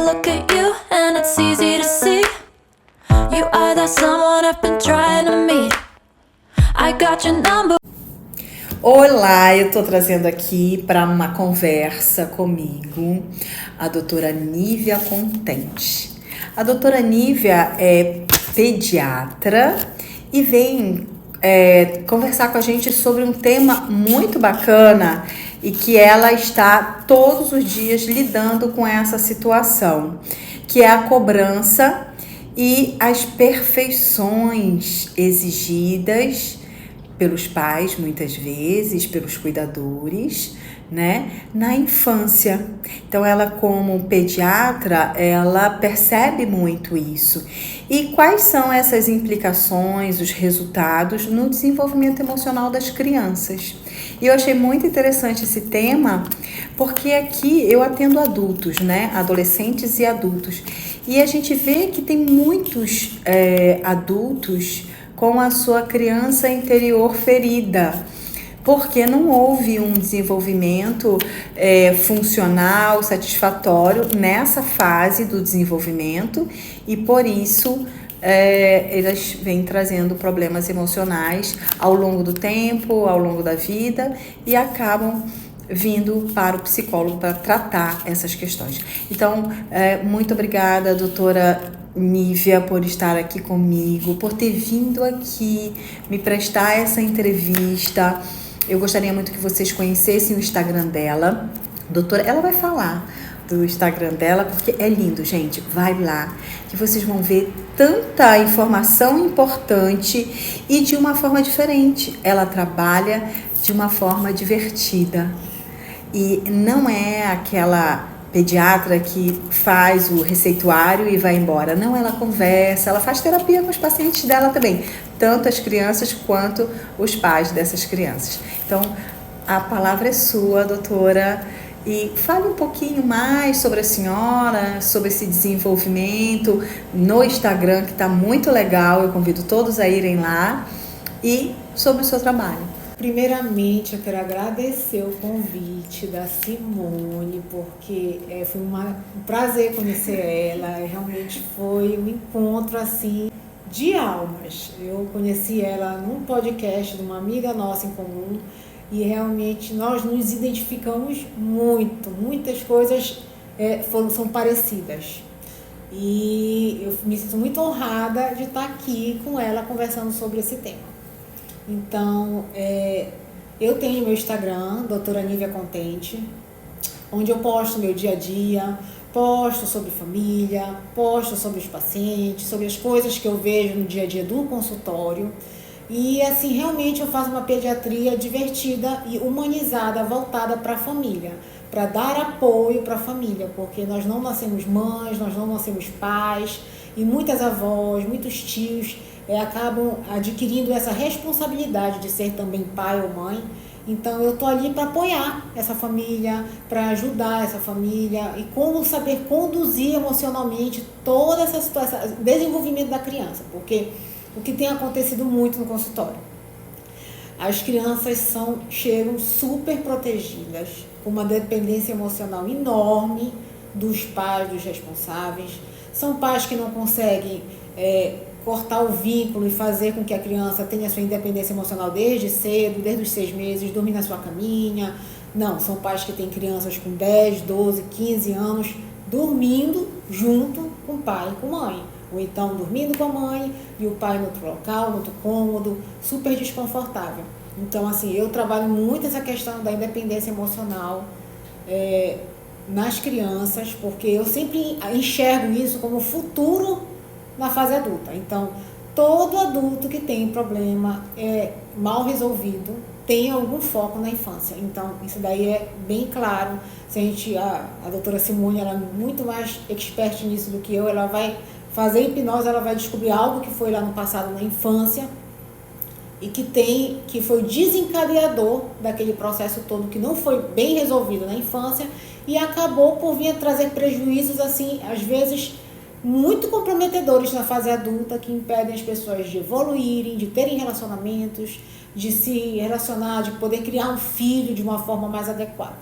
look at you and it's easy to see. You are that someone I've been trying to meet. I got your number. Olá, eu tô trazendo aqui para uma conversa comigo a doutora Nívia Contente. A doutora Nívia é pediatra e vem conversar com a gente sobre um tema muito bacana e que ela está todos os dias lidando com essa situação, que é a cobrança e as perfeições exigidas pelos pais, muitas vezes, pelos cuidadores, né, na infância. Então, ela como pediatra, ela percebe muito isso. E quais são essas implicações, os resultados no desenvolvimento emocional das crianças? E eu achei muito interessante esse tema, porque aqui eu atendo adultos, né, adolescentes e adultos, e a gente vê que tem muitos adultos com a sua criança interior ferida, porque não houve um desenvolvimento funcional, satisfatório nessa fase do desenvolvimento e por isso elas vêm trazendo problemas emocionais ao longo do tempo, ao longo da vida e acabam vindo para o psicólogo para tratar essas questões. Então, muito obrigada, doutora Nívia, por estar aqui comigo, por ter vindo aqui me prestar essa entrevista. Eu gostaria muito que vocês conhecessem o Instagram dela. Doutora, ela vai falar do Instagram dela, porque é lindo, gente. Vai lá, que vocês vão ver tanta informação importante e de uma forma diferente. Ela trabalha de uma forma divertida. E não é aquela pediatra que faz o receituário e vai embora. Não, ela conversa, ela faz terapia com os pacientes dela também, tanto as crianças quanto os pais dessas crianças. Então, a palavra é sua, doutora, e fale um pouquinho mais sobre a senhora, sobre esse desenvolvimento no Instagram, que está muito legal, eu convido todos a irem lá, e sobre o seu trabalho. Primeiramente, eu quero agradecer o convite da Simone, porque foi um prazer conhecer ela, realmente foi um encontro assim de almas. Eu conheci ela num podcast de uma amiga nossa em comum e realmente nós nos identificamos muito, muitas coisas são parecidas. E eu me sinto muito honrada de estar aqui com ela conversando sobre esse tema. Então, eu tenho meu Instagram, doutora Nívia Contente, onde eu posto meu dia a dia, posto sobre família, posto sobre os pacientes, sobre as coisas que eu vejo no dia a dia do consultório. E assim, realmente eu faço uma pediatria divertida e humanizada, voltada para a família, para dar apoio para a família, porque nós não nascemos mães, nós não nascemos pais, e muitas avós, muitos tios acabam adquirindo essa responsabilidade de ser também pai ou mãe. Então eu estou ali para apoiar essa família, para ajudar essa família e como saber conduzir emocionalmente toda essa situação, desenvolvimento da criança, porque o que tem acontecido muito no consultório, as crianças chegam super protegidas, com uma dependência emocional enorme dos pais, dos responsáveis. São pais que não conseguem cortar o vínculo e fazer com que a criança tenha sua independência emocional desde cedo, desde os 6 meses, dormir na sua caminha. Não, são pais que têm crianças com 10, 12, 15 anos dormindo junto com o pai e com a mãe. Ou então dormindo com a mãe e o pai no outro local, no outro cômodo, super desconfortável. Então, assim, eu trabalho muito essa questão da independência emocional nas crianças, porque eu sempre enxergo isso como futuro na fase adulta. Então, todo adulto que tem problema mal resolvido tem algum foco na infância. Então, isso daí é bem claro. Se a doutora Simone, ela é muito mais expert nisso do que eu, ela vai fazer hipnose, ela vai descobrir algo que foi lá no passado, na infância, e que foi desencadeador daquele processo todo que não foi bem resolvido na infância e acabou por vir a trazer prejuízos, assim, às vezes muito comprometedores na fase adulta, que impedem as pessoas de evoluírem, de terem relacionamentos, de se relacionar, de poder criar um filho de uma forma mais adequada.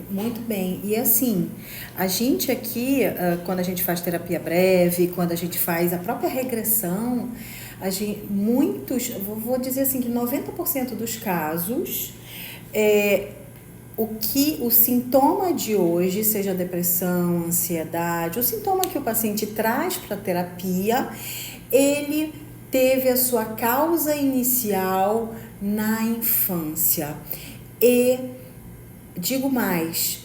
Muito bem. E assim, a gente aqui, quando a gente faz terapia breve, quando a gente faz a própria regressão, vou dizer assim que 90% dos casos, o sintoma de hoje, seja depressão, ansiedade, o sintoma que o paciente traz para a terapia, ele teve a sua causa inicial na infância. E digo mais,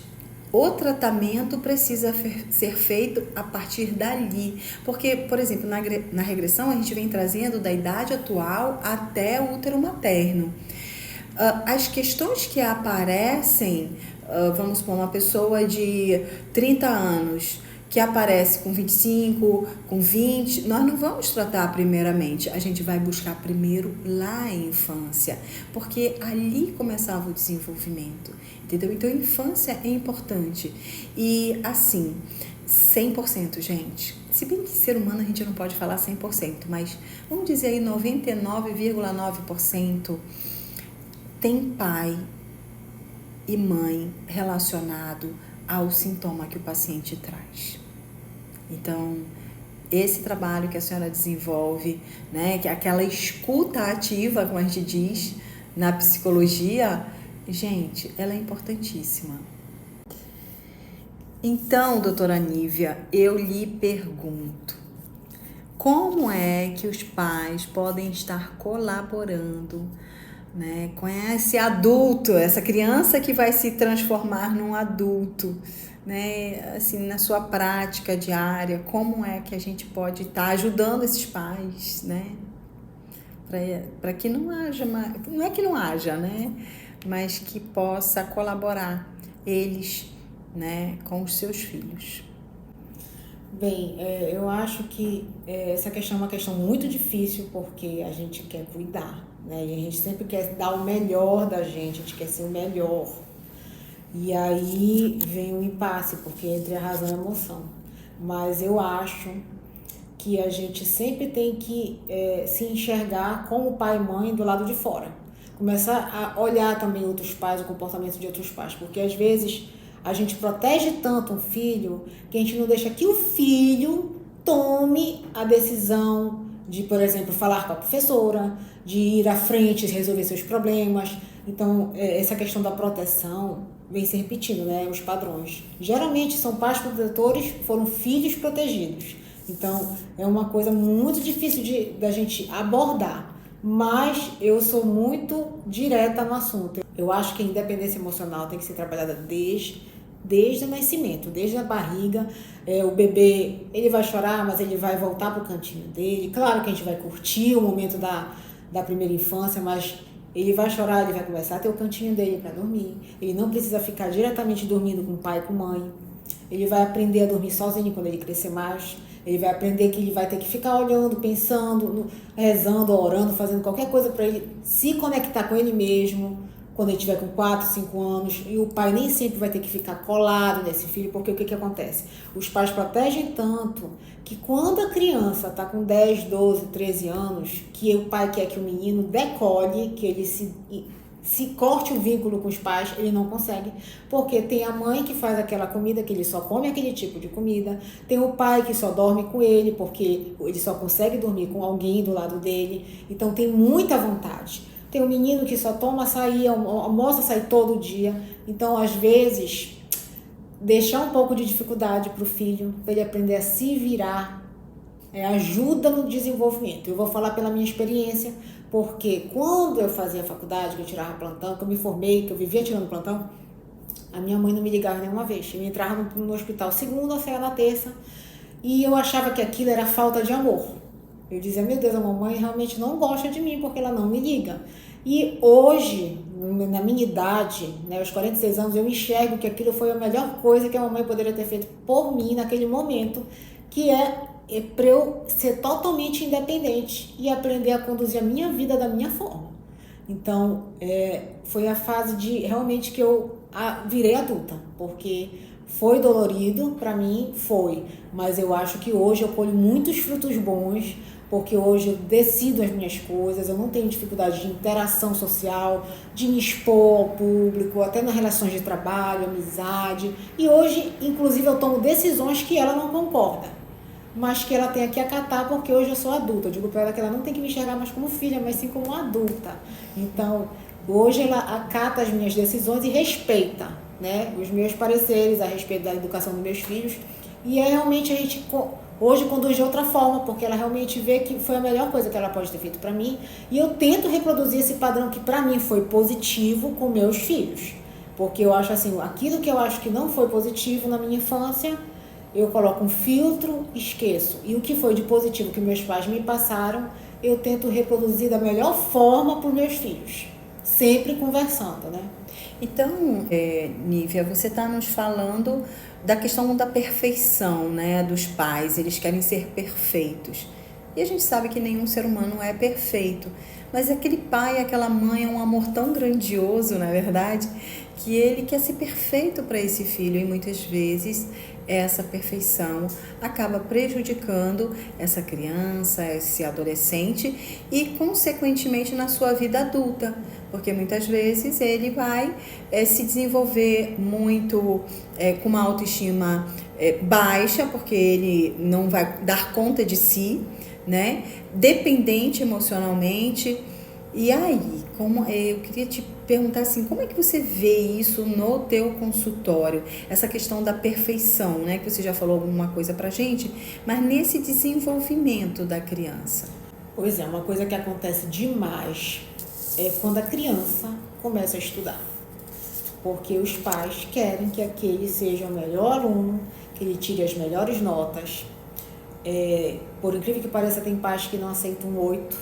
o tratamento precisa ser feito a partir dali. Porque, por exemplo, na regressão a gente vem trazendo da idade atual até o útero materno. As questões que aparecem, vamos supor, uma pessoa de 30 anos que aparece com 25, com 20, nós não vamos tratar primeiramente, a gente vai buscar primeiro lá a infância, porque ali começava o desenvolvimento, entendeu? Então, a infância é importante. E, assim, 100%, gente. Se bem que ser humano a gente não pode falar 100%, mas vamos dizer aí 99,9% tem pai e mãe relacionado ao sintoma que o paciente traz. Então, esse trabalho que a senhora desenvolve, né, que é aquela escuta ativa, como a gente diz na psicologia, gente, ela é importantíssima. Então, doutora Nívia, eu lhe pergunto, como é que os pais podem estar colaborando, né, com esse adulto, essa criança que vai se transformar num adulto, né, assim, na sua prática diária, como é que a gente pode estar ajudando esses pais, né, para que não haja, não é que não haja, né, mas que possa colaborar eles, né, com os seus filhos. Bem, eu acho que essa questão é uma questão muito difícil, porque a gente quer cuidar, né? E a gente sempre quer dar o melhor da gente, a gente quer ser o melhor. E aí vem o impasse, porque entre a razão e a emoção. Mas eu acho que a gente sempre tem que se enxergar como pai e mãe do lado de fora. Começar a olhar também outros pais, o comportamento de outros pais, porque às vezes a gente protege tanto um filho que a gente não deixa que o filho tome a decisão de, por exemplo, falar com a professora, de ir à frente e resolver seus problemas. Então, essa questão da proteção vem se repetindo, né? Os padrões. Geralmente são pais protetores, foram filhos protegidos. Então, é uma coisa muito difícil da gente abordar. Mas eu sou muito direta no assunto. Eu acho que a independência emocional tem que ser trabalhada desde o nascimento, desde a barriga. O bebê, ele vai chorar, mas ele vai voltar para o cantinho dele. Claro que a gente vai curtir o momento da primeira infância, mas ele vai chorar, ele vai começar a ter o cantinho dele para dormir. Ele não precisa ficar diretamente dormindo com o pai e com a mãe. Ele vai aprender a dormir sozinho quando ele crescer mais. Ele vai aprender que ele vai ter que ficar olhando, pensando, rezando, orando, fazendo qualquer coisa para ele se conectar com ele mesmo, quando ele tiver com 4, 5 anos. E o pai nem sempre vai ter que ficar colado nesse filho, porque o que acontece? Os pais protegem tanto que quando a criança está com 10, 12, 13 anos, que o pai quer que o menino decole, que ele se corte o vínculo com os pais, ele não consegue, porque tem a mãe que faz aquela comida, que ele só come aquele tipo de comida, tem o pai que só dorme com ele, porque ele só consegue dormir com alguém do lado dele, então tem muita vontade. Tem um menino que só toma açaí, almoça açaí todo dia, então às vezes deixar um pouco de dificuldade para o filho, para ele aprender a se virar, ajuda no desenvolvimento. Eu vou falar pela minha experiência, porque quando eu fazia faculdade, que eu tirava plantão, que eu me formei, que eu vivia tirando plantão, a minha mãe não me ligava nenhuma vez. Eu entrava no hospital segunda, saía na terça, e eu achava que aquilo era falta de amor. Eu dizia, meu Deus, a mamãe realmente não gosta de mim, porque ela não me liga. E hoje, na minha idade, né, aos 46 anos, eu enxergo que aquilo foi a melhor coisa que a mamãe poderia ter feito por mim naquele momento, que é para eu ser totalmente independente e aprender a conduzir a minha vida da minha forma. Então, foi a fase de realmente que eu virei adulta, porque foi dolorido para mim, mas eu acho que hoje eu colho muitos frutos bons, porque hoje eu decido as minhas coisas, eu não tenho dificuldade de interação social, de me expor ao público, até nas relações de trabalho, amizade. E hoje, inclusive, eu tomo decisões que ela não concorda, mas que ela tem que acatar, porque hoje eu sou adulta. Eu digo para ela que ela não tem que me enxergar mais como filha, mas sim como adulta. Então, hoje ela acata as minhas decisões e respeita, né, os meus pareceres a respeito da educação dos meus filhos. E realmente a gente hoje conduz de outra forma, porque ela realmente vê que foi a melhor coisa que ela pode ter feito para mim. E eu tento reproduzir esse padrão que para mim foi positivo com meus filhos. Porque eu acho assim, aquilo que eu acho que não foi positivo na minha infância, eu coloco um filtro, esqueço. E o que foi de positivo que meus pais me passaram, eu tento reproduzir da melhor forma para os meus filhos. Sempre conversando, né? Então, Nívia, você está nos falando da questão da perfeição, né, dos pais. Eles querem ser perfeitos. E a gente sabe que nenhum ser humano é perfeito. Mas aquele pai, aquela mãe é um amor tão grandioso, na verdade, que ele quer ser perfeito para esse filho. E muitas vezes essa perfeição acaba prejudicando essa criança, esse adolescente e, consequentemente, na sua vida adulta. Porque muitas vezes ele vai se desenvolver muito com uma autoestima baixa, porque ele não vai dar conta de si, né? Dependente emocionalmente. E aí, eu queria te perguntar assim, como é que você vê isso no teu consultório? Essa questão da perfeição, né? Que você já falou alguma coisa pra gente, mas nesse desenvolvimento da criança. Pois é, uma coisa que acontece demais é quando a criança começa a estudar. Porque os pais querem que aquele seja o melhor aluno, que ele tire as melhores notas. Por incrível que pareça, tem pais que não aceitam 8,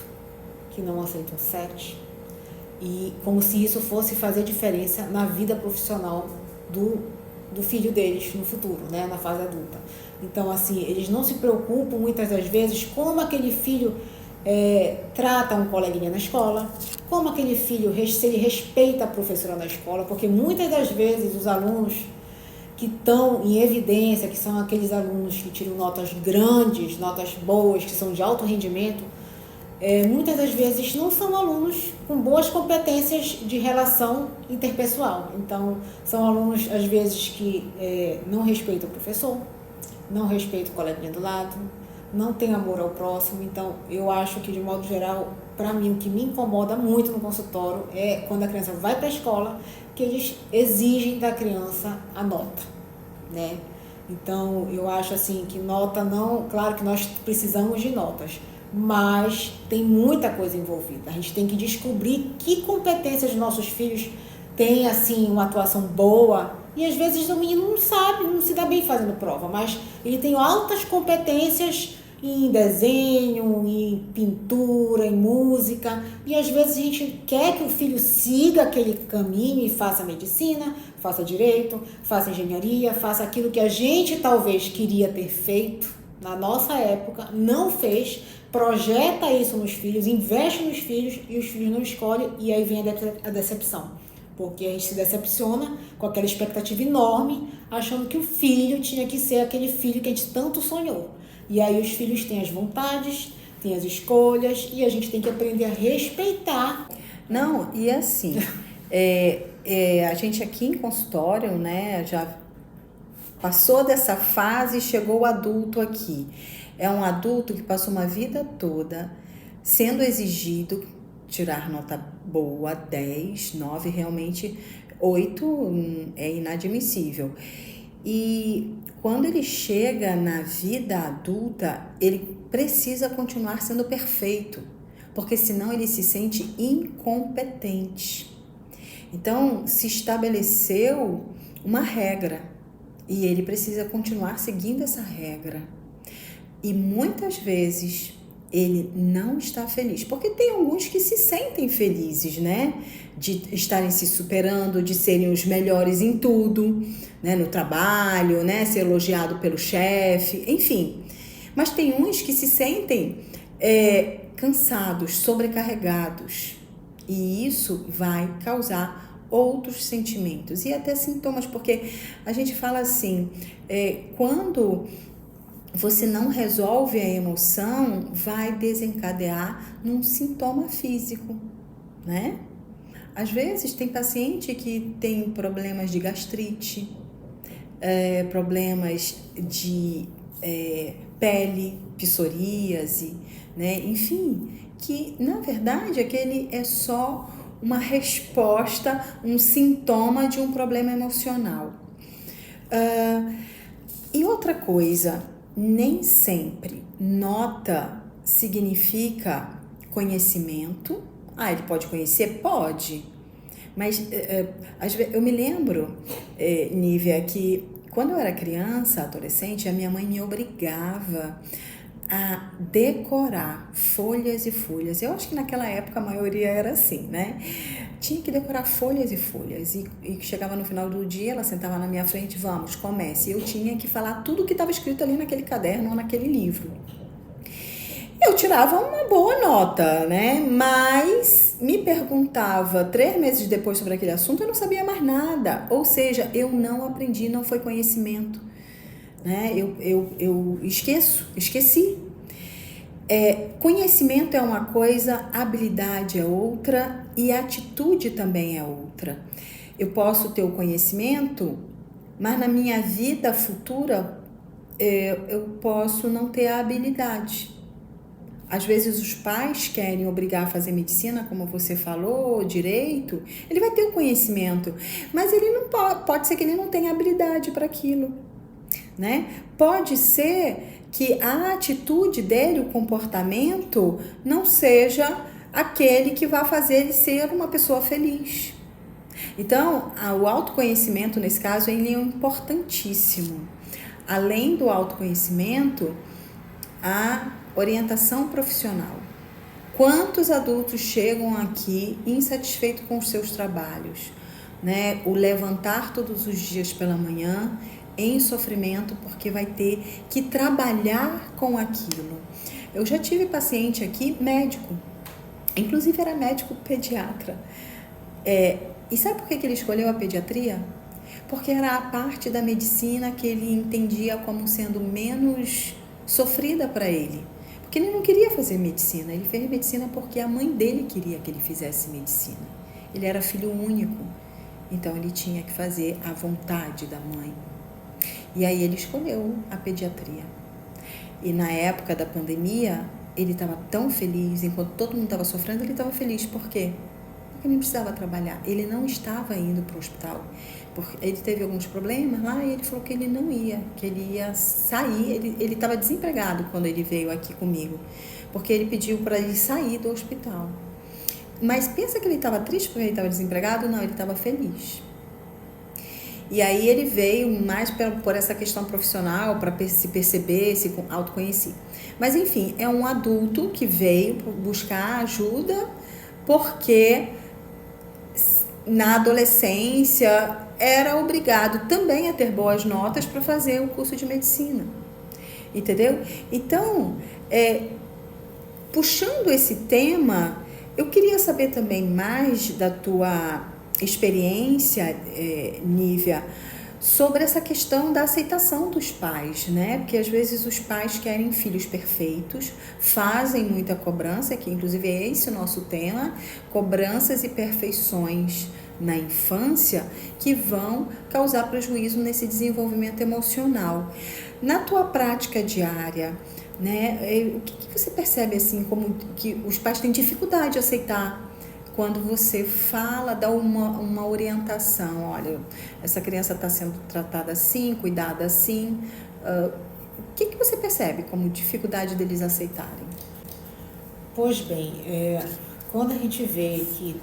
que não aceitam 7. E como se isso fosse fazer diferença na vida profissional do filho deles no futuro, né, na fase adulta. Então, assim, eles não se preocupam muitas das vezes como aquele filho trata um coleguinha na escola, como aquele filho, se ele respeita a professora na escola, porque muitas das vezes os alunos que estão em evidência, que são aqueles alunos que tiram notas grandes, notas boas, que são de alto rendimento, muitas das vezes não são alunos com boas competências de relação interpessoal. Então, são alunos, às vezes, que não respeitam o professor, não respeitam o coleguinha do lado, não tem amor ao próximo. Então, eu acho que, de modo geral, para mim, o que me incomoda muito no consultório é quando a criança vai para a escola, que eles exigem da criança a nota, né? Então, eu acho assim que nota não... Claro que nós precisamos de notas, mas tem muita coisa envolvida. A gente tem que descobrir que competências os nossos filhos têm, assim, uma atuação boa. E às vezes o menino não sabe, não se dá bem fazendo prova, mas ele tem altas competências em desenho, em pintura, em música, e às vezes a gente quer que o filho siga aquele caminho e faça medicina, faça direito, faça engenharia, faça aquilo que a gente talvez queria ter feito na nossa época, não fez, projeta isso nos filhos, investe nos filhos e os filhos não escolhem, e aí vem a decepção. Porque a gente se decepciona com aquela expectativa enorme, achando que o filho tinha que ser aquele filho que a gente tanto sonhou. E aí os filhos têm as vontades, têm as escolhas, e a gente tem que aprender a respeitar. Não, e assim, a gente aqui em consultório, né, já passou dessa fase e chegou o adulto aqui. É um adulto que passou uma vida toda sendo exigido tirar nota boa, 10, 9, realmente 8 é inadmissível. E quando ele chega na vida adulta, ele precisa continuar sendo perfeito, porque senão ele se sente incompetente. Então, se estabeleceu uma regra e ele precisa continuar seguindo essa regra. E muitas vezes ele não está feliz, porque tem alguns que se sentem felizes, né? De estarem se superando, de serem os melhores em tudo, né? No trabalho, né? Ser elogiado pelo chefe, enfim. Mas tem uns que se sentem cansados, sobrecarregados, e isso vai causar outros sentimentos e até sintomas, porque a gente fala assim, quando você não resolve a emoção, vai desencadear num sintoma físico, né? Às vezes tem paciente que tem problemas de gastrite, problemas de pele, psoríase, né? Enfim, que na verdade aquele é só uma resposta, um sintoma de um problema emocional. E outra coisa, nem sempre nota significa conhecimento. Ele pode conhecer? Pode. Mas eu me lembro, Nívia, que quando eu era criança, adolescente, a minha mãe me obrigava a decorar folhas e folhas. Eu acho que naquela época a maioria era assim, né? Tinha que decorar folhas e folhas. E chegava no final do dia, ela sentava na minha frente, vamos, comece. E eu tinha que falar tudo o que estava escrito ali naquele caderno ou naquele livro. Eu tirava uma boa nota, né? Mas me perguntava 3 meses depois sobre aquele assunto, eu não sabia mais nada. Ou seja, eu não aprendi, não foi conhecimento. Né? Eu esqueci. Conhecimento é uma coisa, habilidade é outra e atitude também é outra. Eu posso ter o conhecimento, mas na minha vida futura eu posso não ter a habilidade. Às vezes os pais querem obrigar a fazer medicina, como você falou, direito, ele vai ter o conhecimento, mas ele não pode ser que ele não tenha habilidade para aquilo. Né? Pode ser que a atitude dele, o comportamento, não seja aquele que vai fazer ele ser uma pessoa feliz. Então, o autoconhecimento, nesse caso, ele é importantíssimo. Além do autoconhecimento, a orientação profissional. Quantos adultos chegam aqui insatisfeitos com os seus trabalhos? Né? O levantar todos os dias pela manhã em sofrimento porque vai ter que trabalhar com aquilo. Eu já tive paciente aqui, médico, inclusive era médico pediatra. E sabe por que ele escolheu a pediatria? Porque era a parte da medicina que ele entendia como sendo menos sofrida para ele. Porque ele não queria fazer medicina, ele fez medicina porque a mãe dele queria que ele fizesse medicina. Ele era filho único, então ele tinha que fazer a vontade da mãe. E aí ele escolheu a pediatria. E na época da pandemia, ele estava tão feliz, enquanto todo mundo estava sofrendo, ele estava feliz. Por quê? Porque ele não precisava trabalhar, ele não estava indo para o hospital. Ele teve alguns problemas lá e ele falou que ele não ia, que ele ia sair, ele estava desempregado quando ele veio aqui comigo, porque ele pediu para ele sair do hospital. Mas pensa que ele estava triste porque ele estava desempregado? Não, ele estava feliz. E aí ele veio mais por essa questão profissional, para se perceber, se autoconhecer. Mas enfim, é um adulto que veio buscar ajuda porque na adolescência era obrigado também a ter boas notas para fazer o curso de medicina. Entendeu? Então, puxando esse tema, eu queria saber também mais da tua experiência, Nívia, sobre essa questão da aceitação dos pais, né? Porque às vezes os pais querem filhos perfeitos, fazem muita cobrança, que inclusive é esse o nosso tema, cobranças e perfeições na infância que vão causar prejuízo nesse desenvolvimento emocional. Na tua prática diária, né, o que você percebe assim, como que os pais têm dificuldade de aceitar quando você fala, dá uma orientação, olha, essa criança está sendo tratada assim, cuidada assim, o que você percebe como dificuldade deles aceitarem? Pois bem, quando a gente vê que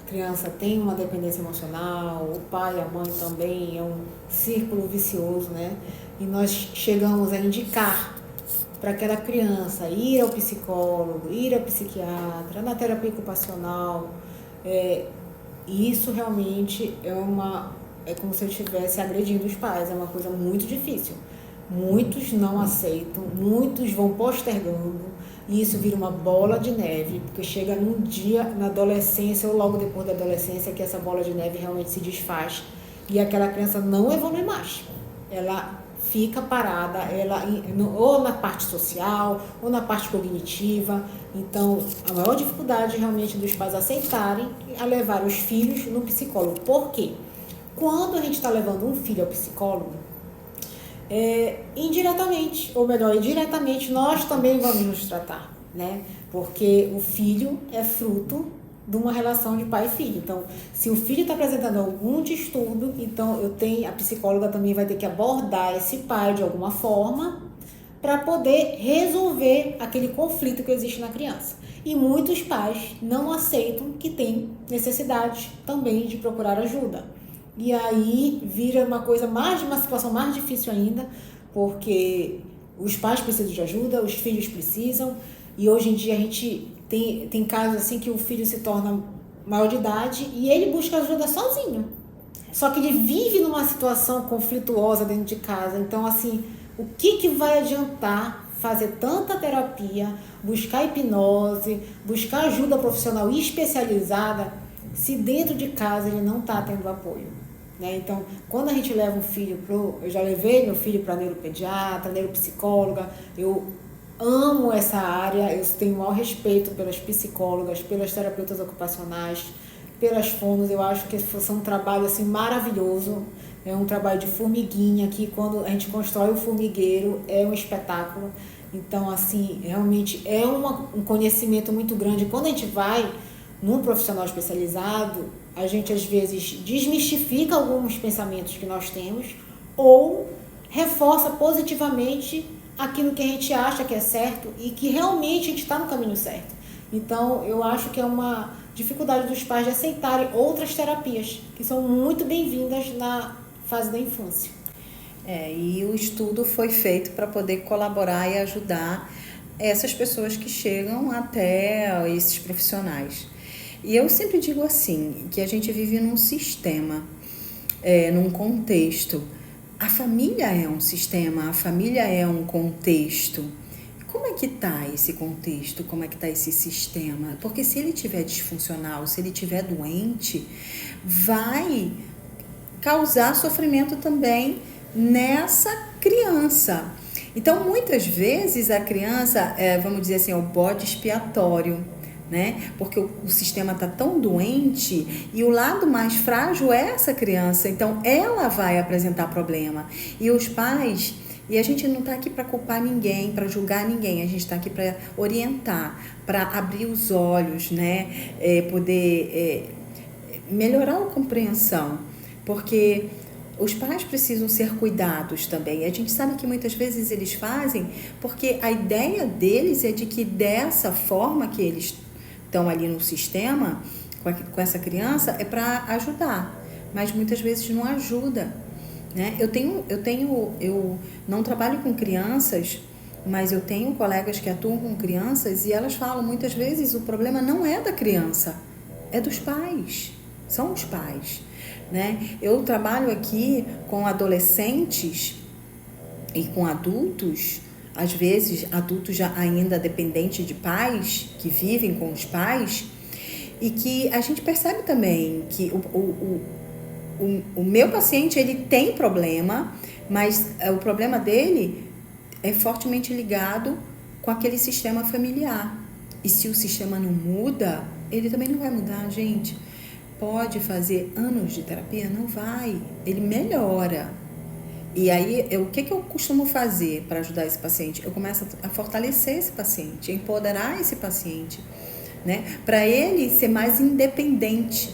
a criança tem uma dependência emocional, o pai e a mãe também, é um círculo vicioso, né? E nós chegamos a indicar para aquela criança ir ao psicólogo, ir ao psiquiatra, na terapia ocupacional, e isso realmente é como se eu estivesse agredindo os pais, é uma coisa muito difícil. Muitos não aceitam, muitos vão postergando, e isso vira uma bola de neve, porque chega num dia na adolescência ou logo depois da adolescência que essa bola de neve realmente se desfaz e aquela criança não evolui mais. Ela fica parada, ou na parte social, ou na parte cognitiva. Então, a maior dificuldade realmente dos pais aceitarem é levar os filhos no psicólogo. Por quê? Quando a gente está levando um filho ao psicólogo, indiretamente, ou melhor, diretamente, nós também vamos nos tratar, né? Porque o filho é fruto de uma relação de pai e filho. Então, se o filho está apresentando algum distúrbio, então a psicóloga também vai ter que abordar esse pai de alguma forma para poder resolver aquele conflito que existe na criança. E muitos pais não aceitam que tem necessidade também de procurar ajuda. E aí vira uma situação mais difícil ainda, porque os pais precisam de ajuda, os filhos precisam, e hoje em dia a gente tem casos assim que o filho se torna maior de idade e ele busca ajuda sozinho. Só que ele vive numa situação conflituosa dentro de casa. Então, assim, o que vai adiantar fazer tanta terapia, buscar hipnose, buscar ajuda profissional especializada, se dentro de casa ele não está tendo apoio, né? Então, quando a gente leva um filho eu já levei meu filho para neuropediatra, neuropsicóloga, eu amo essa área, eu tenho o maior respeito pelas psicólogas, pelas terapeutas ocupacionais, pelas fonos. Eu acho que são um trabalho assim, maravilhoso, é um trabalho de formiguinha, que quando a gente constrói o formigueiro é um espetáculo. Então, assim, realmente é um conhecimento muito grande. Quando a gente vai num profissional especializado, a gente às vezes desmistifica alguns pensamentos que nós temos ou reforça positivamente aquilo que a gente acha que é certo e que realmente a gente está no caminho certo. Então, eu acho que é uma dificuldade dos pais de aceitarem outras terapias, que são muito bem-vindas na fase da infância. E o estudo foi feito para poder colaborar e ajudar essas pessoas que chegam até esses profissionais. E eu sempre digo assim, que a gente vive num sistema, num contexto. A família é um sistema, a família é um contexto. Como é que está esse contexto? Como é que está esse sistema? Porque se ele estiver disfuncional, se ele estiver doente, vai causar sofrimento também nessa criança. Então, muitas vezes a criança, vamos dizer assim, é o bode expiatório, né? Porque o sistema está tão doente e o lado mais frágil é essa criança, então ela vai apresentar problema. E os pais, e a gente não está aqui para culpar ninguém, para julgar ninguém, a gente está aqui para orientar, para abrir os olhos, né? Poder melhorar a compreensão, porque os pais precisam ser cuidados também. A gente sabe que muitas vezes eles fazem porque a ideia deles é de que dessa forma que eles estão ali no sistema com essa criança é para ajudar, mas muitas vezes não ajuda, né? Eu não trabalho com crianças, mas eu tenho colegas que atuam com crianças e elas falam muitas vezes o problema não é da criança, é dos pais, são os pais, né? Eu trabalho aqui com adolescentes e com adultos, às vezes adultos já ainda dependentes de pais, que vivem com os pais, e que a gente percebe também que o meu paciente, ele tem problema, mas o problema dele é fortemente ligado com aquele sistema familiar. E se o sistema não muda, ele também não vai mudar, gente. Pode fazer anos de terapia? Não vai. Ele melhora. E aí, o que eu costumo fazer para ajudar esse paciente? Eu começo a fortalecer esse paciente, a empoderar esse paciente, né? Para ele ser mais independente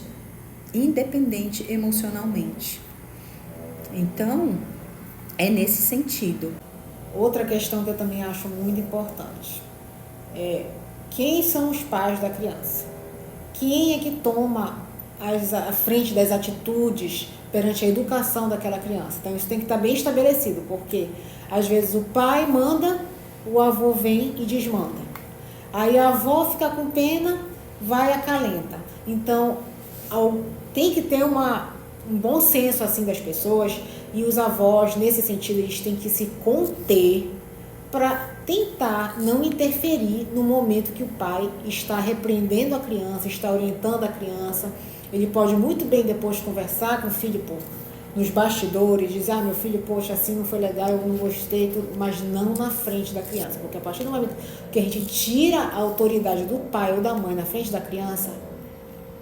emocionalmente. Então, é nesse sentido. Outra questão que eu também acho muito importante é quem são os pais da criança? Quem é que toma a frente das atitudes perante a educação daquela criança? Então isso tem que estar bem estabelecido, porque às vezes o pai manda, o avô vem e desmanda. Aí a avó fica com pena, vai e acalenta. Então tem que ter um bom senso assim das pessoas, e os avós, nesse sentido, eles têm que se conter para tentar não interferir no momento que o pai está repreendendo a criança, está orientando a criança. Ele pode muito bem depois conversar com o filho, nos bastidores, dizer, meu filho, poxa, assim não foi legal, eu não gostei, tudo, mas não na frente da criança. Porque a partir do momento que a gente tira a autoridade do pai ou da mãe na frente da criança,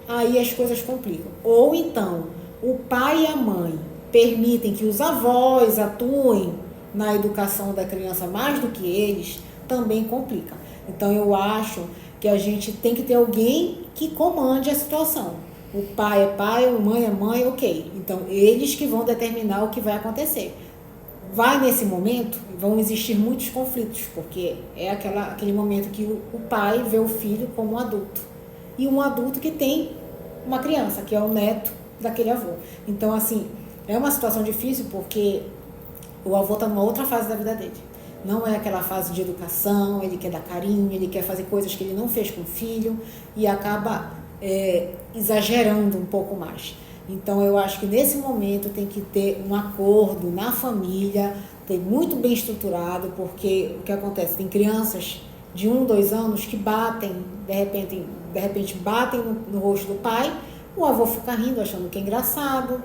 aí as coisas complicam. Ou então, o pai e a mãe permitem que os avós atuem na educação da criança mais do que eles, também complica. Então eu acho que a gente tem que ter alguém que comande a situação. O pai é pai, a mãe é mãe, ok. Então eles que vão determinar o que vai acontecer. Vai nesse momento, vão existir muitos conflitos, porque é aquele momento que o pai vê o filho como um adulto. E um adulto que tem uma criança, que é o neto daquele avô. Então, assim, é uma situação difícil porque o avô está numa outra fase da vida dele. Não é aquela fase de educação, ele quer dar carinho, ele quer fazer coisas que ele não fez com o filho e acaba exagerando um pouco mais. Então, eu acho que nesse momento tem que ter um acordo na família, ter muito bem estruturado, porque o que acontece? Tem crianças de 1, 2 anos que batem, de repente batem no rosto do pai, o avô fica rindo, achando que é engraçado,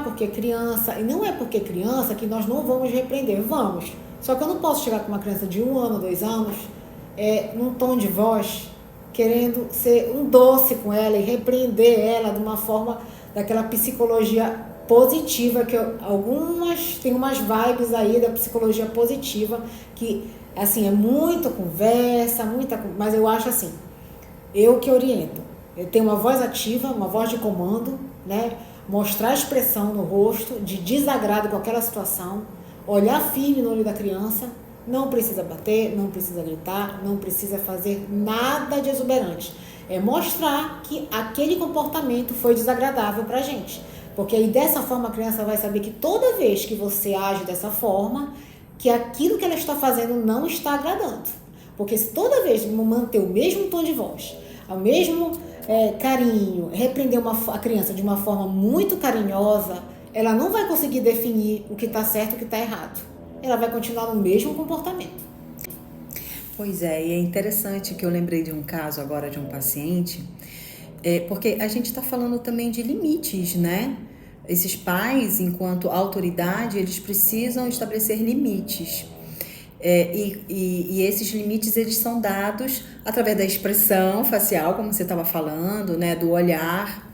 porque é criança, e não é porque é criança que nós não vamos repreender, vamos. Só que eu não posso chegar com uma criança de 1 ano, 2 anos, num tom de voz, querendo ser um doce com ela e repreender ela de uma forma, daquela psicologia positiva, que tem umas vibes aí da psicologia positiva, que, assim, é muita conversa, mas eu acho assim, eu que oriento, eu tenho uma voz ativa, uma voz de comando, né? Mostrar a expressão no rosto de desagrado com aquela situação, olhar firme no olho da criança, não precisa bater, não precisa gritar, não precisa fazer nada de exuberante. É mostrar que aquele comportamento foi desagradável pra gente. Porque aí dessa forma a criança vai saber que toda vez que você age dessa forma, que aquilo que ela está fazendo não está agradando. Porque se toda vez manter o mesmo tom de voz, o mesmo carinho, repreender a criança de uma forma muito carinhosa, ela não vai conseguir definir o que está certo e o que está errado. Ela vai continuar no mesmo comportamento. Pois é, e é interessante que eu lembrei de um caso agora de um paciente, porque a gente está falando também de limites, né? Esses pais, enquanto autoridade, eles precisam estabelecer limites. E esses limites, eles são dados através da expressão facial, como você estava falando, né? Do olhar.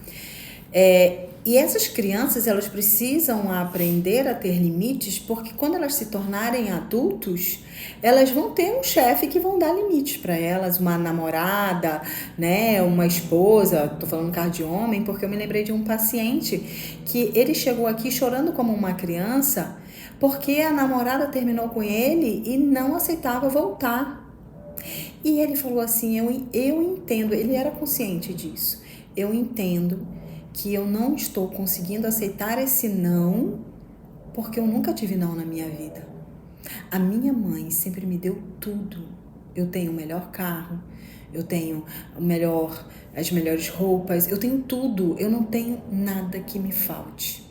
E essas crianças, elas precisam aprender a ter limites, porque quando elas se tornarem adultos, elas vão ter um chefe que vão dar limites para elas, uma namorada, né, uma esposa. Tô falando no caso de homem, porque eu me lembrei de um paciente que ele chegou aqui chorando como uma criança, porque a namorada terminou com ele e não aceitava voltar. E ele falou assim, eu entendo, ele era consciente disso, eu entendo que eu não estou conseguindo aceitar esse não, porque eu nunca tive não na minha vida. A minha mãe sempre me deu tudo. Eu tenho o melhor carro, eu tenho as melhores roupas, eu tenho tudo, eu não tenho nada que me falte.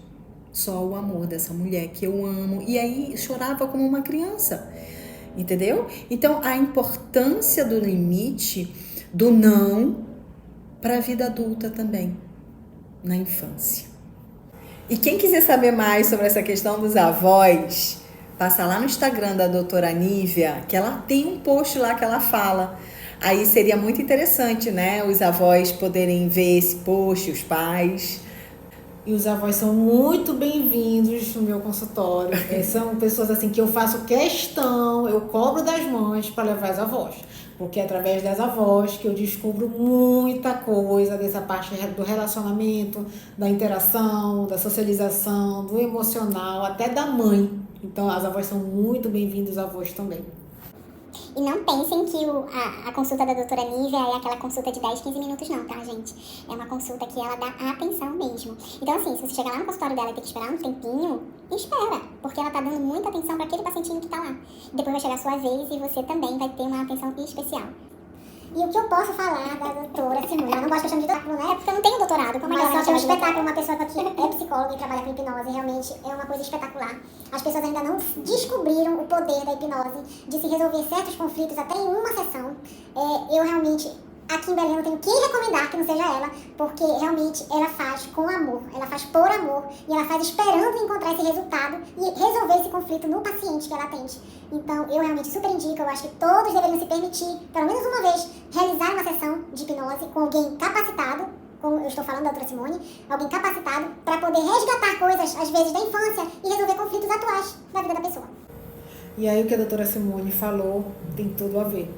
Só o amor dessa mulher que eu amo. E aí chorava como uma criança, entendeu? Então a importância do limite, do não, para a vida adulta também, na infância. E quem quiser saber mais sobre essa questão dos avós, passa lá no Instagram da doutora Nívia, que ela tem um post lá que ela fala. Aí seria muito interessante, né? Os avós poderem ver esse post, os pais. E os avós são muito bem-vindos no meu consultório. São pessoas assim que eu faço questão, eu cobro das mães para levar as avós. Porque é através das avós que eu descubro muita coisa dessa parte do relacionamento, da interação, da socialização, do emocional, até da mãe. Então as avós são muito bem-vindos, os avós também. E não pensem que a consulta da doutora Nívia é aquela consulta de 10, 15 minutos não, tá, gente? É uma consulta que ela dá atenção mesmo. Então, assim, se você chegar lá no consultório dela e ter que esperar um tempinho, espera, porque ela tá dando muita atenção para aquele pacientinho que tá lá. Depois vai chegar a sua vez e você também vai ter uma atenção especial. E o que eu posso falar da doutora Simone? Eu não gosto que eu chame de doutorado, né? É porque eu não tenho doutorado. Como é que ela chama de espetáculo? Uma pessoa que é psicóloga e trabalha com hipnose, realmente é uma coisa espetacular. As pessoas ainda não descobriram o poder da hipnose de se resolver certos conflitos até em uma sessão. Eu realmente aqui em Belém eu não tenho quem recomendar que não seja ela, porque realmente ela faz com amor, ela faz por amor e ela faz esperando encontrar esse resultado e resolver esse conflito no paciente que ela atende. Então eu realmente super indico, eu acho que todos deveriam se permitir, pelo menos uma vez, realizar uma sessão de hipnose com alguém capacitado, como eu estou falando da doutora Simone, alguém capacitado para poder resgatar coisas, às vezes, da infância e resolver conflitos atuais da vida da pessoa. E aí o que a doutora Simone falou tem tudo a ver,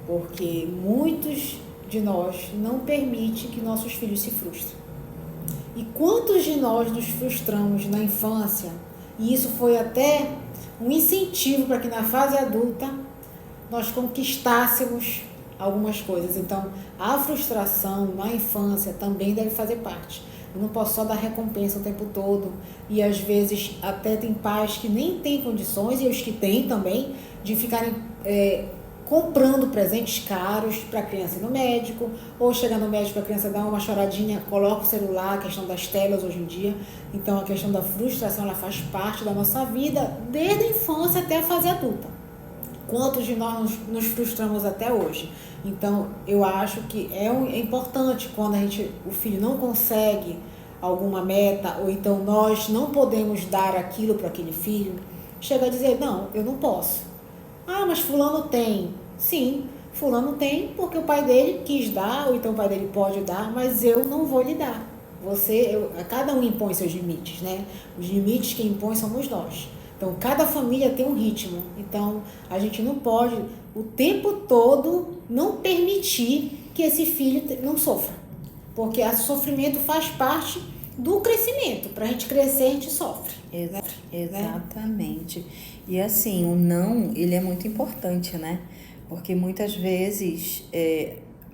porque muitos de nós não permitem que nossos filhos se frustrem. E quantos de nós nos frustramos na infância, e isso foi até um incentivo para que na fase adulta nós conquistássemos algumas coisas. Então, a frustração na infância também deve fazer parte. Eu não posso só dar recompensa o tempo todo, e às vezes até tem pais que nem têm condições, e os que têm também, de ficarem comprando presentes caros para a criança ir no médico, ou chegar no médico, a criança dá uma choradinha, coloca o celular, a questão das telas hoje em dia. Então a questão da frustração, ela faz parte da nossa vida, desde a infância até a fase adulta. Quantos de nós nos frustramos até hoje? Então eu acho que é importante quando o filho não consegue alguma meta, ou então nós não podemos dar aquilo para aquele filho, chega a dizer, não, eu não posso. Ah, mas fulano tem. Sim, fulano tem porque o pai dele quis dar, ou então o pai dele pode dar, mas eu não vou lhe dar. Cada um impõe seus limites, né? Os limites que impõe somos nós. Então, cada família tem um ritmo. Então, a gente não pode, o tempo todo, não permitir que esse filho não sofra. Porque o sofrimento faz parte do crescimento. Para a gente crescer, a gente sofre. Exatamente. E assim, o não, ele é muito importante, né? Porque muitas vezes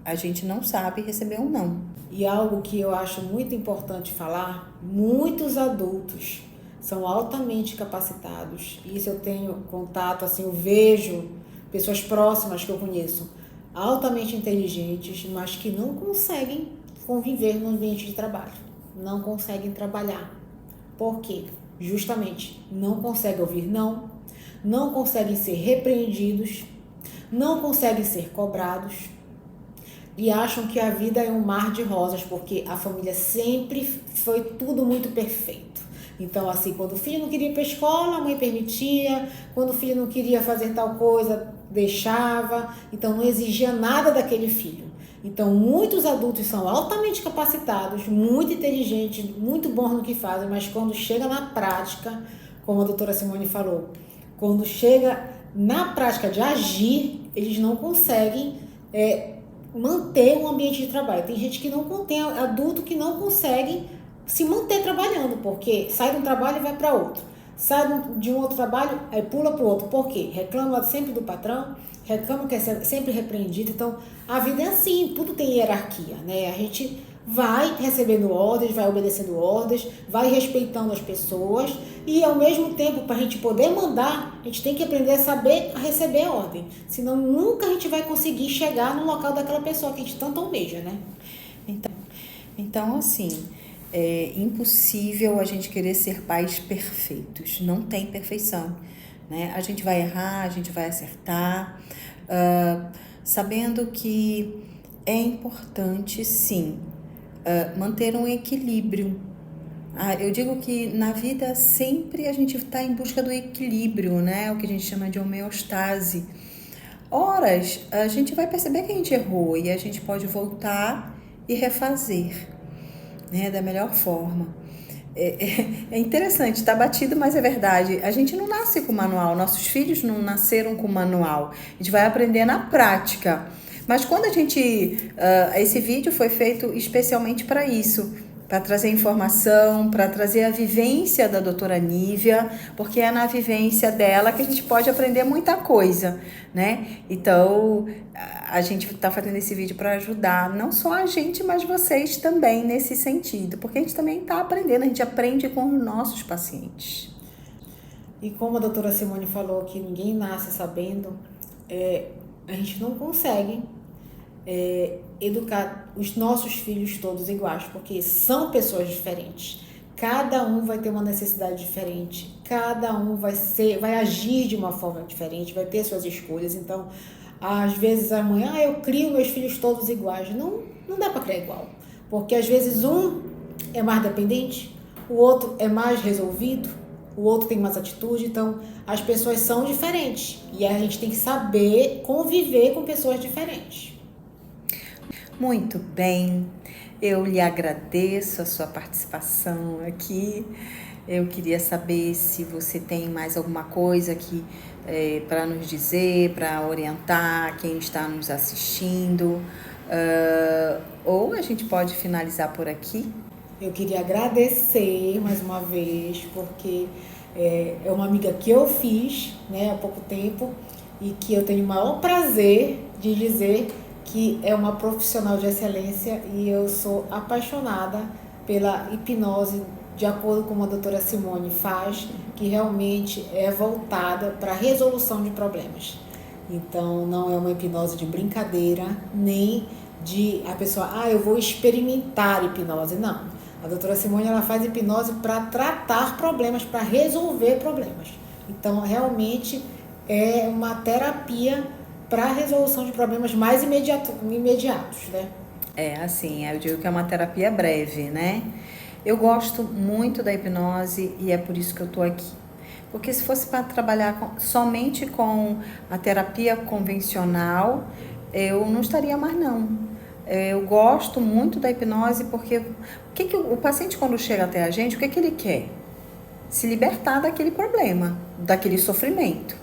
a gente não sabe receber um não. E algo que eu acho muito importante falar, muitos adultos são altamente capacitados. Isso eu tenho contato, assim, eu vejo pessoas próximas que eu conheço, altamente inteligentes, mas que não conseguem conviver no ambiente de trabalho. Não conseguem trabalhar. Por quê? Justamente, não conseguem ouvir não conseguem ser repreendidos, não conseguem ser cobrados e acham que a vida é um mar de rosas, porque a família sempre foi tudo muito perfeito. Então, assim, quando o filho não queria ir para a escola, a mãe permitia, quando o filho não queria fazer tal coisa, deixava, então não exigia nada daquele filho. Então, muitos adultos são altamente capacitados, muito inteligentes, muito bons no que fazem, mas quando chega na prática, como a doutora Simone falou, quando chega na prática de agir, eles não conseguem manter um ambiente de trabalho. Tem gente que não tem adulto que não consegue se manter trabalhando, porque sai de um trabalho e vai para outro. Sai de um outro trabalho, aí pula para o outro. Por quê? Reclama sempre do patrão, reclama que é sempre repreendido. Então, a vida é assim, tudo tem hierarquia, né? A gente vai recebendo ordens, vai obedecendo ordens, vai respeitando as pessoas e, ao mesmo tempo, para a gente poder mandar, a gente tem que aprender a saber receber a ordem. Senão, nunca a gente vai conseguir chegar no local daquela pessoa que a gente tanto almeja, né? Então assim, é impossível a gente querer ser pais perfeitos. Não tem perfeição, né? A gente vai errar, a gente vai acertar, sabendo que é importante, sim, manter um equilíbrio. Eu digo que na vida sempre a gente está em busca do equilíbrio, né? O que a gente chama de homeostase. Horas a gente vai perceber que a gente errou e a gente pode voltar e refazer, né? Da melhor forma. É interessante, tá batido, mas é verdade. A gente não nasce com manual, nossos filhos não nasceram com manual. A gente vai aprender na prática. Mas quando a gente... esse vídeo foi feito especialmente para isso, para trazer informação, para trazer a vivência da doutora Nívia, porque é na vivência dela que a gente pode aprender muita coisa, né? Então, a gente está fazendo esse vídeo para ajudar, não só a gente, mas vocês também nesse sentido, porque a gente também está aprendendo, a gente aprende com os nossos pacientes. E como a doutora Simone falou que ninguém nasce sabendo, a gente não consegue educar os nossos filhos todos iguais, porque são pessoas diferentes. Cada um vai ter uma necessidade diferente, cada um vai agir de uma forma diferente, vai ter suas escolhas. Então, às vezes amanhã eu crio meus filhos todos iguais. Não dá para criar igual, porque às vezes um é mais dependente, o outro é mais resolvido, o outro tem mais atitude. Então, as pessoas são diferentes e a gente tem que saber conviver com pessoas diferentes. Muito bem, eu lhe agradeço a sua participação aqui. Eu queria saber se você tem mais alguma coisa aqui para nos dizer, para orientar quem está nos assistindo, ou a gente pode finalizar por aqui. Eu queria agradecer mais uma vez, porque é uma amiga que eu fiz, né, há pouco tempo, e que eu tenho o maior prazer de dizer que é uma profissional de excelência, e eu sou apaixonada pela hipnose, de acordo com a doutora Simone faz, que realmente é voltada para a resolução de problemas. Então, não é uma hipnose de brincadeira, nem de a pessoa, eu vou experimentar hipnose. Não. A doutora Simone, ela faz hipnose para tratar problemas, para resolver problemas. Então, realmente é uma terapia para a resolução de problemas mais imediatos, né? Assim, eu digo que é uma terapia breve, né? Eu gosto muito da hipnose e é por isso que eu tô aqui. Porque se fosse para trabalhar somente com a terapia convencional, eu não estaria mais não. Eu gosto muito da hipnose porque o paciente, quando chega até a gente, o que ele quer? Se libertar daquele problema, daquele sofrimento.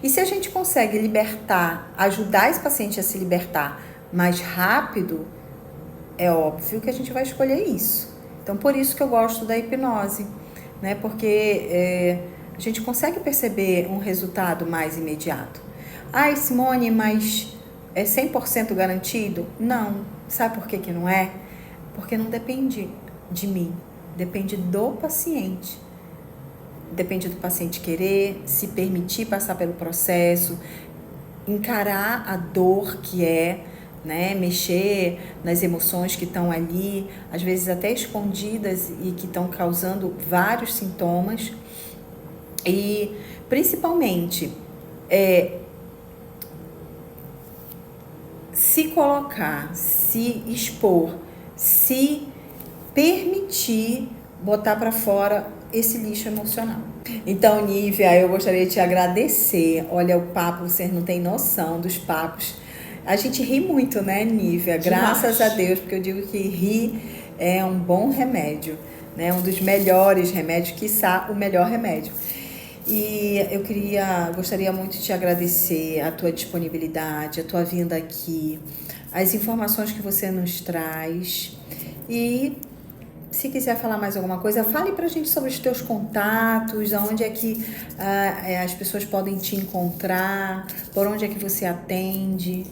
E se a gente consegue ajudar esse paciente a se libertar mais rápido, é óbvio que a gente vai escolher isso. Então, por isso que eu gosto da hipnose, né? Porque a gente consegue perceber um resultado mais imediato. Simone, mas é 100% garantido? Não. Sabe por que não é? Porque não depende de mim, depende do paciente. Depende do paciente querer, se permitir passar pelo processo, encarar a dor que é, né, mexer nas emoções que estão ali, às vezes até escondidas e que estão causando vários sintomas. E principalmente se colocar, se expor, se permitir botar para fora esse lixo emocional. Então, Nívia, eu gostaria de te agradecer. Olha, o papo, vocês não têm noção dos papos. A gente ri muito, né, Nívia? Graças a Deus, porque eu digo que rir é um bom remédio, né? Um dos melhores remédios, quiçá o melhor remédio. E eu gostaria muito de te agradecer a tua disponibilidade, a tua vinda aqui, as informações que você nos traz. E se quiser falar mais alguma coisa, fale pra gente sobre os teus contatos, aonde é que as pessoas podem te encontrar, por onde é que você atende.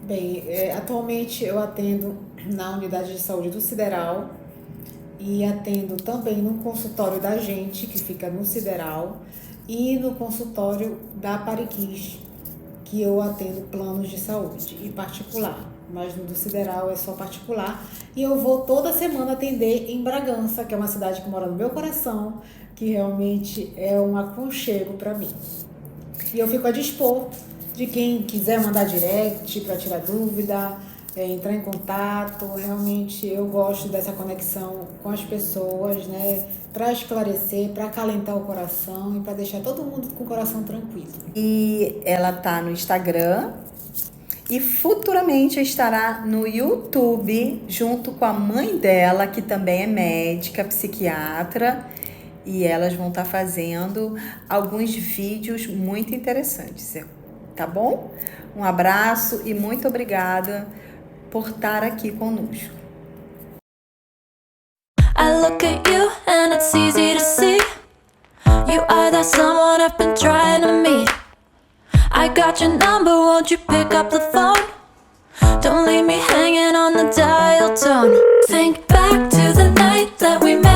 Bem, atualmente eu atendo na unidade de saúde do Sideral e atendo também no consultório da gente, que fica no Sideral, e no consultório da Pariquis, que eu atendo planos de saúde e particular. Mas no do Sideral é só particular. E eu vou toda semana atender em Bragança, que é uma cidade que mora no meu coração, que realmente é um aconchego para mim. E eu fico a dispor de quem quiser mandar direct para tirar dúvida, entrar em contato. Realmente eu gosto dessa conexão com as pessoas, né? Para esclarecer, para acalentar o coração e para deixar todo mundo com o coração tranquilo. E ela tá no Instagram e futuramente estará no YouTube junto com a mãe dela, que também é médica, psiquiatra, e elas vão estar fazendo alguns vídeos muito interessantes, tá bom? Um abraço e muito obrigada por estar aqui conosco. I look at you and it's easy to see. You are that someone I've been trying to meet. I got your number, won't you pick up the phone? Don't leave me hanging on the dial tone. Think back to the night that we met.